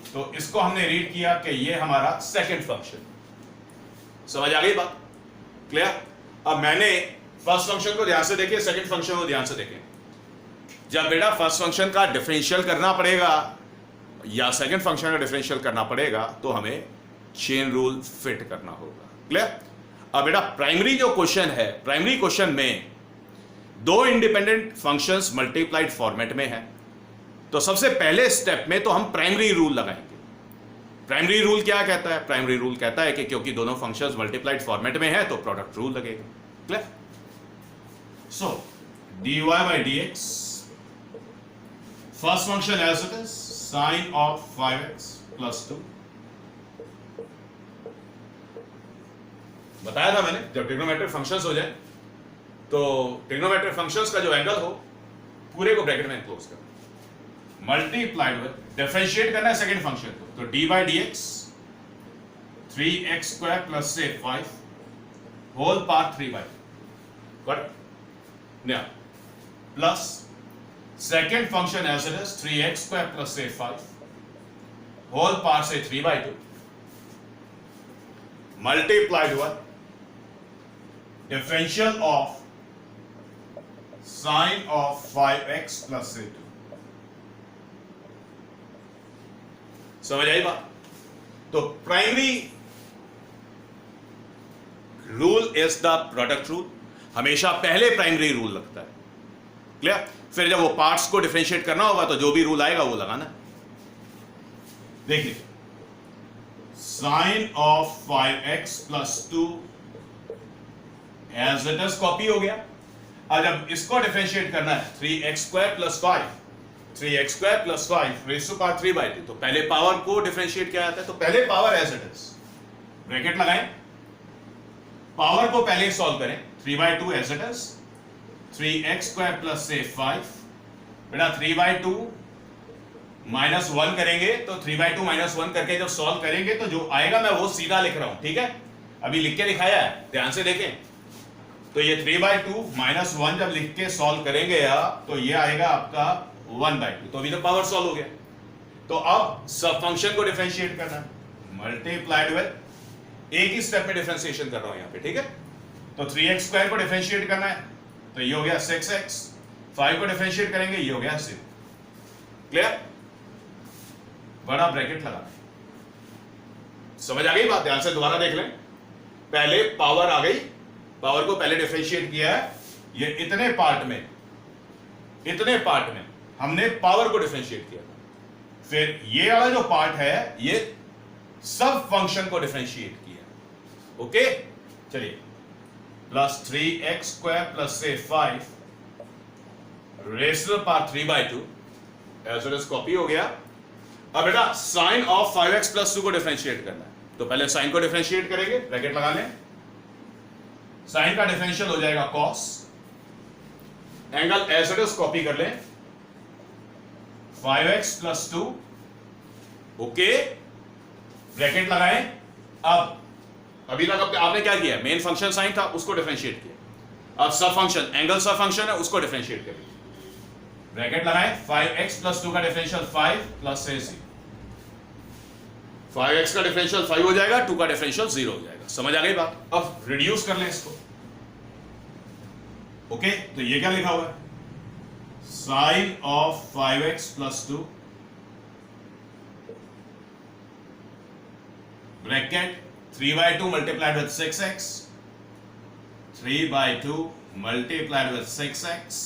S1: तो इसको हमने रीड किया कि ये हमारा सेकंड फंक्शन। समझ आ गई बात? क्लियर? अब मैंने फर्स्ट फंक्शन को ध्यान से देखिए, सेकंड फंक्शन को ध्यान से देखें। जब बेटा फर्स्ट फंक्शन का डिफरेंशियल करना पड़ेगा या सेकंड फंक्शन का डिफरेंशियल करना पड़ेगा तो हमें चेन रूल फिट करना होगा। क्लियर? अब बेटा प्राइमरी जो क्वेश्चन है, प्राइमरी क्वेश्चन में दो इंडिपेंडेंट फंक्शंस मल्टीप्लाइड फॉर्मेट में है, तो सबसे पहले स्टेप में तो हम प्राइमरी रूल लगाएंगे। प्राइमरी रूल क्या कहता है? प्राइमरी रूल कहता है कि क्योंकि दोनों फंक्शंस मल्टीप्लाइड फॉर्मेट में है तो प्रोडक्ट रूल लगेगा। Clear? So dy by dx, first function as it is sine of 5x plus 2। बताया था मैंने, जब ट्रिग्नोमेट्रिक फंक्शंस हो जाए तो ट्रिग्नोमेट्रिक फंक्शंस का जो एंगल हो पूरे को ब्रैकेट में क्लोज कर मल्टीप्लाइड विद, डिफरेंशिएट करना है सेकंड फंक्शन को, तो d by d x 3x square plus से 5 whole part 3 by, got it? Plus second function as it is 3x square plus से 5 होल पार्ट से 3 by 2 multiplied with differential of sine of 5x plus से 2। समझ आई बात? तो primary rule is the product rule, हमेशा पहले primary rule लगता है। क्लियर? फिर जब वो पार्ट्स को डिफरेंशिएट करना होगा तो जो भी रूल आएगा वो लगाना। देखिए, sine of 5x plus 2 as it is copy हो गया। अब जब इसको डिफरेंशिएट करना है 3x square plus 5, 3x square plus 5 raise to power 3 by 2, तो पहले पावर को डिफरेंशिएट किया जाता है, तो पहले power as it is, bracket लगाएं, पावर को पहले सॉल्व करें, 3 by 2 as it is, 3x square plus से 5, बेटा 3 बाई 2 माइनस 1 करेंगे तो 3 बाई 2 माइनस 1 करके जब सॉल्व करेंगे तो जो आएगा मैं वो सीधा लिख रहा हूं, ठीक है? अभी लिख के दिखाया है, ध्यान से देखें। तो ये 3 बाई 2 माइनस 1 जब लिख के सॉल्व करेंगे तो ये आएगा आपका 1 बाई 2, तो अभी तो पावर सॉल्व हो गया। तो अब सब फंक्शन को डिफरेंशिएट करना है, मल्टीप्लाइड विद, एक ही स्टेप में डिफरेंशिएशन कर रहा हूं यहां पे, ठीक है? तो 3x स्क्वायर को डिफरेंशिएट करना है तो ये हो गया 6x, 5 को डिफरेंशिएट करेंगे ये हो गया 0। क्लियर? बड़ा ब्रैकेट लगा, समझ आ गई बात? ध्यान से दोबारा देख लें, पहले पावर आ गई, पावर को पहले डिफरेंशिएट किया है, ये इतने पार्ट में हमने पावर को डिफरेंशिएट किया था, फिर ये वाला जो पार्ट है ये सब फंक्शन को डिफरेंशिएट किया। ओके, चलिए, प्लस 3x स्क्वायर प्लस से 5 raise to the power 3 by 2 as it is copy हो गया। अब बेटा साइन ऑफ 5x प्लस 2 को डिफरेंशिएट करना है, तो पहले साइन को डिफरेंशिएट करेंगे, ब्रैकेट लगा लें, साइन का डिफरेंशियल हो जाएगा cos, angle as it is copy कर लें, 5x प्लस 2, ओके, ब्रैकेट लगाएं। अब अभी तक आपने क्या किया? मेन फंक्शन साइन था उसको डिफरेंशिएट किया, अब सब फंक्शन, एंगल सब फंक्शन है उसको डिफरेंशिएट करें, ब्रैकेट लगाएं, 5x प्लस 2 का डिफरेंशियल 5 प्लस से 0, 5x का डिफरेंशियल 5 हो जाएगा, 2 का डिफरेंशियल 0 हो जाएगा। समझ आ गई बात? अब रिड्यूस कर लें इसको, ओके, तो ये क्या लिखा हुआ है? Sine of 5x plus 2 bracket 3 by 2 multiplied with 6x, 3 by 2 multiplied with 6x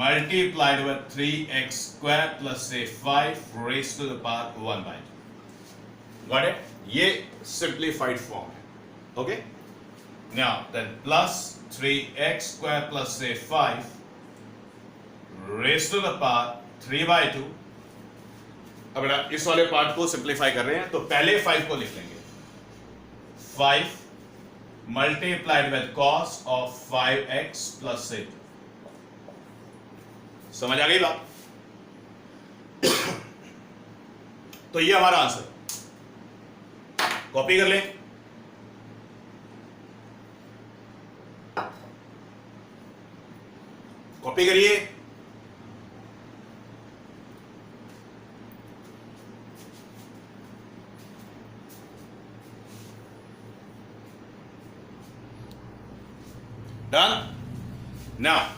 S1: multiplied with 3x square plus से 5 raise to the power 1 by 2। Got it? ये सिंप्लीफाइड फॉर्म है। Okay, now then plus 3x square plus से 5 raise to the power 3 by 2। अब बेटा इस वाले part को simplify कर रहे हैं तो पहले 5 को लिख लेंगे, 5 multiplied with cos of 5x plus से 2। समझ आ गई बात? तो ये हमारा आंसर, कॉपी कर लें, कॉपी करिए, डन। नाउ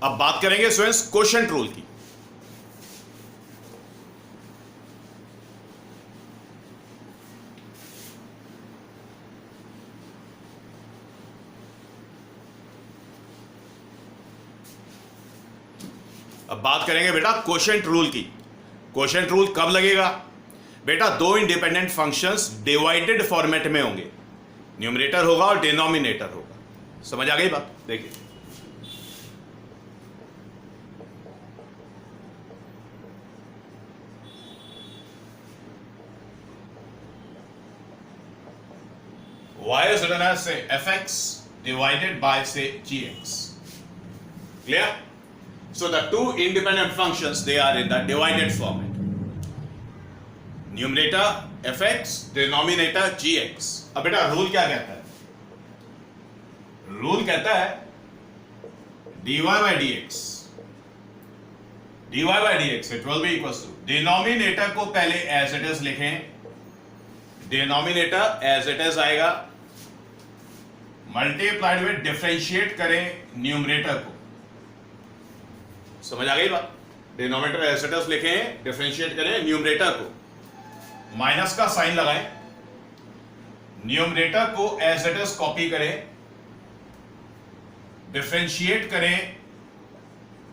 S1: अब बात करेंगे स्टूडेंट्स क्वोशंट रूल की। अब बात करेंगे बेटा क्वोशंट रूल की। क्वोशंट रूल कब लगेगा? बेटा दो इंडिपेंडेंट फंक्शंस डिवाइडेड फॉर्मेट में होंगे, न्यूमरेटर होगा और डिनोमिनेटर होगा। समझ आ गई बात? देखिए y is written as say fx divided by say gx. Clear? So the two independent functions, they are in the divided format. Numerator fx, denominator gx. अब बेटा रूल क्या कहता है? रूल कहता है dy by dx, dy by dx it will be equals to, denominator को पहले as it is लिखें, डिनोमिनेटर as it is आएगा, मल्टीप्लाइड विद डिफरेंशिएट करें न्यूमरेटर को। समझ आ गई बात? डिनोमिनेटर एज इट इज लिखें, डिफरेंशिएट करें न्यूमरेटर को, माइनस का साइन लगाएं, न्यूमरेटर को एज इट इज कॉपी करें, डिफरेंशिएट करें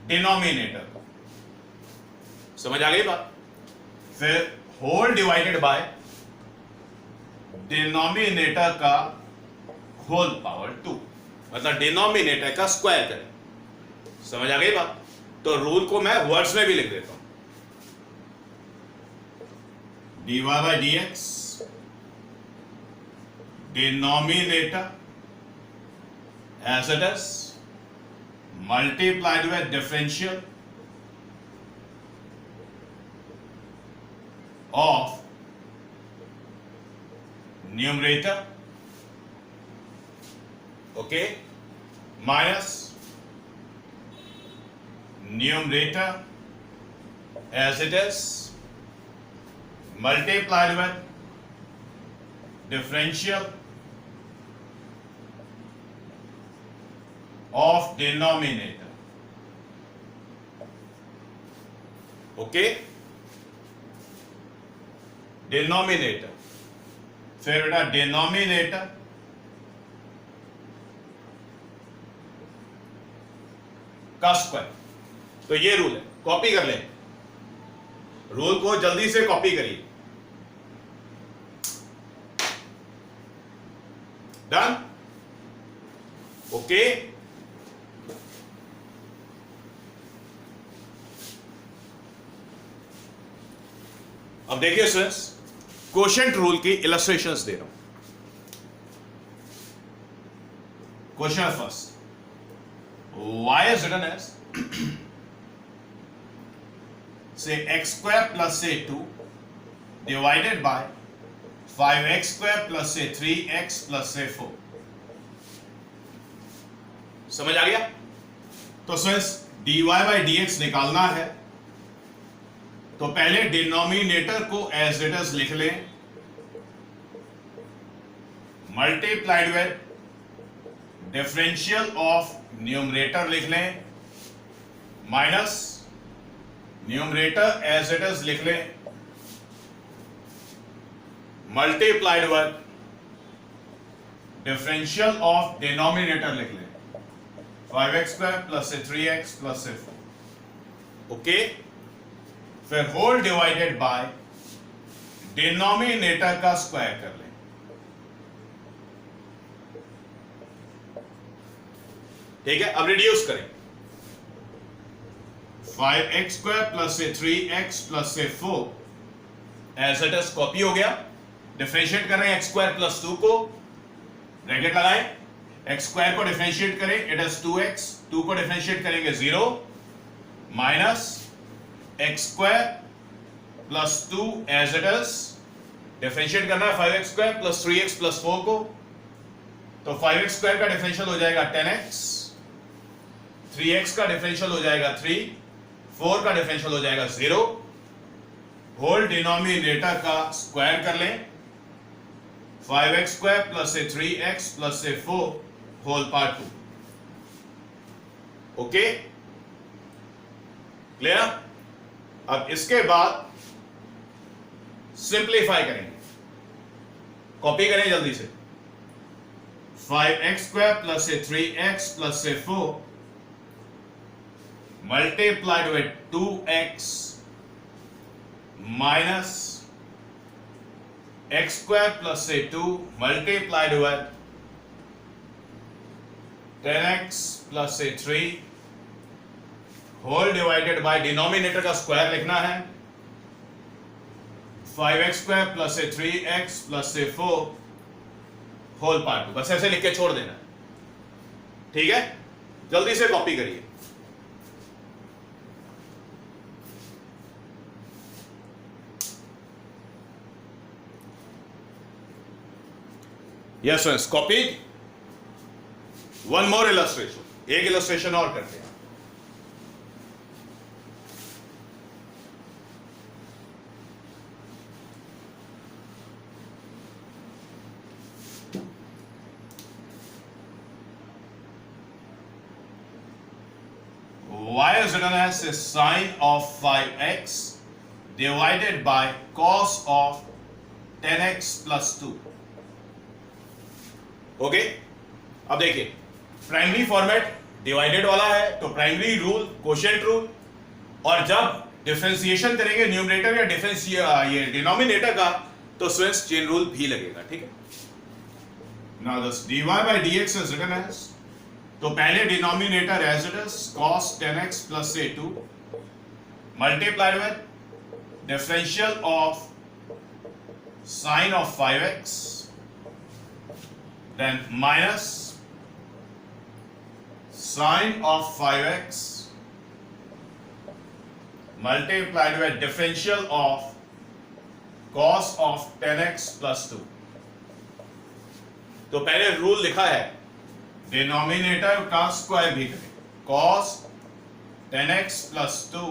S1: डिनोमिनेटर को। समझ आ गई बात? फिर होल डिवाइडेड बाय डिनोमिनेटर का होल पावर 2, मतलब डिनोमिनेटर का स्क्वायर करें। समझ आ गई बात? तो रूल को मैं वर्ड्स में भी लिख देता हूं, dy by dx denominator as it is multiplied with differential of numerator, okay, minus numerator as it is multiplied with differential of denominator, okay, denominator, फिर बेटा डिनोमिनेटर का स्क्वायर। तो ये रूल है, कॉपी कर लें, रूल को जल्दी से कॉपी करिए। डन? ओके, अब देखिए स्टूडेंट्स, क्वोशिएंट रूल की इलस्ट्रेशंस दे रहा हूं। Question first, y is written as say x square plus say 2 divided by 5x square plus say 3x plus say 4। समझ आ गया? तो स्टूडेंट्स dy by dx निकालना है, तो पहले डिनोमिनेटर को एज इट इज लिख लें, multiplied with differential of numerator लिख लें, minus numerator as it is लिख लें, multiplied with differential of denominator लिख लें, 5x square plus 3x plus 4, okay. फिर होल डिवाइडेड बाय डिनोमिनेटर का स्क्वायर कर लें, ठीक है। अब रिड्यूस करें, 5x square plus 3x plus 4 as it is copy हो गया। डिफरेंशिएट कर रहे हैं x स्क्वायर प्लस 2 को, ब्रैकेट लगाएं, x स्क्वायर को डिफरेंशिएट करें, इट इज 2x, 2 को डिफरेंशिएट करेंगे 0, minus x square plus 2 as it is, differentiate करना है 5x square plus 3x plus 4 को, तो 5x स्क्वायर का डिफरेंशियल हो जाएगा 10x, 3x का डिफरेंशियल हो जाएगा 3, 4 का डिफरेंशियल हो जाएगा 0, होल डिनोमिनेटर का स्क्वायर कर लें, 5x square plus 3x plus 4 whole part 2, okay, clear. अब इसके बाद सिंप्लीफाई करेंगे, कॉपी करें जल्दी से, 5x square plus 3x plus 4 multiplied with 2x minus x square plus say 2 multiplied with 10x plus say 3 whole divided by denominator का square लिखना है 5x स्क्वायर प्लस से 3x प्लस से 4 होल पार्ट 2, बस ऐसे लिख के छोड़ देना है, ठीक है। जल्दी से कॉपी करिए। Yes friends, copied. One more illustration, एक इलस्ट्रेशन और करते हैं। Y is written as a sine of 5x divided by cos of 10x plus 2. Okay, अब देखिए प्राइमरी फॉर्मेट डिवाइडेड वाला है तो प्राइमरी रूल कोशेंट रूल, और जब डिफरेंशिएशन करेंगे न्यूमरेटर या डिफरेंस ये डिनोमिनेटर का तो स्विच चेन रूल भी लगेगा, ठीक है। Now this dy by dx is written as, तो पहले denominator as it is cos 10x plus say 2 multiplied with differential of sine of 5x, then minus sine of 5x multiplied with differential of cos of 10x plus 2। तो पहले rule लिखा है denominator का square भी करें, cos 10x plus 2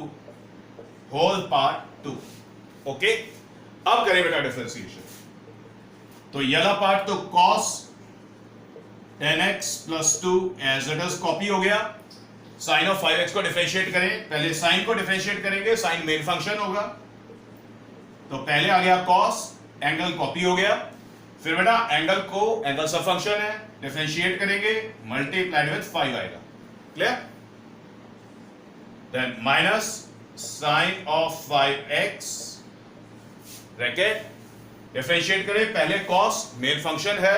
S1: whole part 2। Okay, अब करें बेटा डिफरेंशिएशन। तो ये वाला पार्ट तो cos 10x plus 2 as it is copy हो गया। साइन ऑफ 5x को डिफरेंशिएट करें, पहले साइन को डिफरेंशिएट करेंगे, साइन मेन फंक्शन होगा तो पहले आ गया cos, एंगल कॉपी हो गया, फिर बेटा एंगल को एंगल सब फंक्शन है डिफरेंशिएट करेंगे मल्टीप्लाइड विद 5 आएगा, clear. Then minus sine of 5x bracket differentiate करें, पहले cos मेन फंक्शन है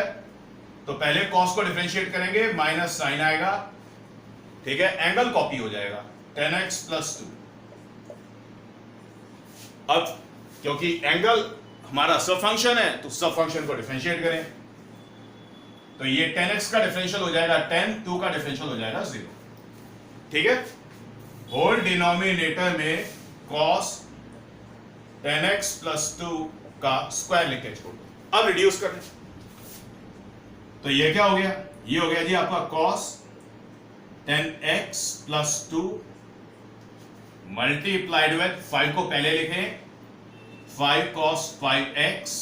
S1: तो पहले cos को डिफरेंशिएट करेंगे माइनस साइन आएगा, ठीक है, एंगल कॉपी हो जाएगा 10x plus 2। अब क्योंकि एंगल हमारा सब फंक्शन है तो सब फंक्शन को डिफरेंशिएट करें, तो ये 10x का डिफरेंशियल हो जाएगा 10, 2 का डिफरेंशियल हो जाएगा 0, ठीक है। होल डिनोमिनेटर में cos 10x plus 2 का स्क्वायर लिख के छोड़ दो। अब रिड्यूस करें तो ये क्या हो गया, ये हो गया जी आपका cos 10x plus 2 multiplied with 5 को पहले लिखें 5 cos 5x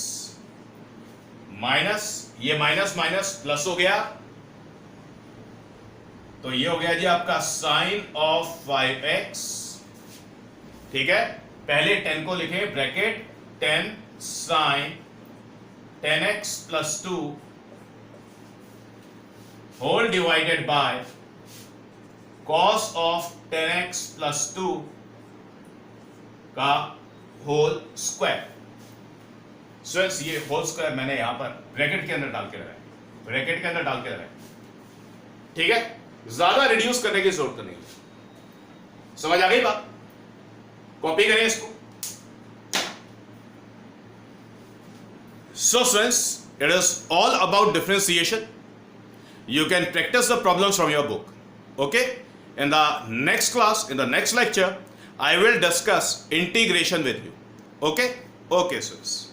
S1: माइनस ये माइनस माइनस प्लस हो गया तो ये हो गया जी आपका साइन ऑफ 5x, ठीक है। पहले 10 को लिखे bracket 10 sine 10x plus 2 whole divided by cos of 10x plus 2 का होल स्क्वायर। स्विच ये होल स्क्वायर मैंने यहां पर ब्रैकेट के अंदर डाल के लगाया, ब्रैकेट के अंदर डाल के लगाया, ठीक है। ज्यादा रिड्यूस करने की जरूरत नहीं, समझ आ गई बात। कॉपी करें इसको। So friends, it is all about differentiation. You can practice the problems from your book. Okay? In the next class, in the next lecture, I will discuss integration with you. Okay? Okay, friends.